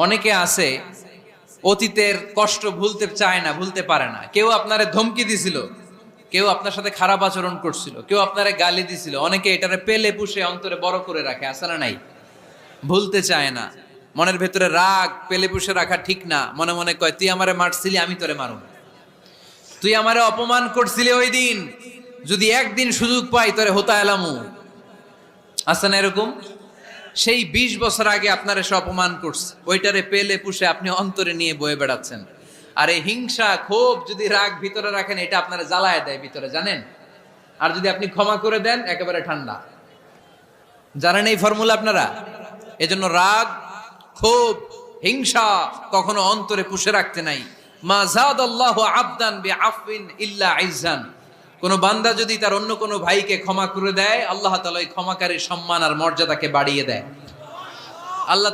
অনেকে আছে অতীতের কষ্ট ভুলতে চায় না, ভুলতে পারে না। কেউ আপনারে ধমকি দিছিল, কেউ আপনার সাথে খারাপ আচরণ করছিল, কেউ আপনারে গালি দিছিল, অনেকে এটারে পেলে পুষে অন্তরে বড় করে রাখে, আছে না নাই? ভুলতে চায় না। মনের ভেতরে রাগ পেলে পুষে রাখা ঠিক না। মনে মনে কয়, তুই আমারে মারছিলি, আমি তোরে মারুম। তুই আমারে অপমান করছিলি ওই দিন, যদি একদিন সুযোগ পাই তোরে হোতা এলামু। আছে না এরকম? সেই 20 বছর আগে আপনার এসে অপমান করছে, ওইটারে পেলে পুষে আপনি অন্তরে নিয়ে বয়ে বেড়াচ্ছেন। আর এই হিংসা ক্ষোভ যদি রাগ ভিতরে রাখেন, এটা আপনারা জ্বালায় দেয় ভিতরে, জানেন? আর যদি আপনি ক্ষমা করে দেন, একেবারে ঠান্ডা। জানেন এই ফর্মুলা আপনারা? এজন্য রাগ, ক্ষোভ, হিংসা কখনো অন্তরে পুষে রাখতে নাই। মা যাদাল্লাহু আবদান বিআফওয়িন ইল্লা ইজ্জান। কোন বান্দা যদি তার অন্য কোন ভাইকে ক্ষমা করে দেয়, আল্লাহ তাআলা ওই ক্ষমাকারীর সম্মান আর মর্যাদাকে বাড়িয়ে দেয়। আল্লাহ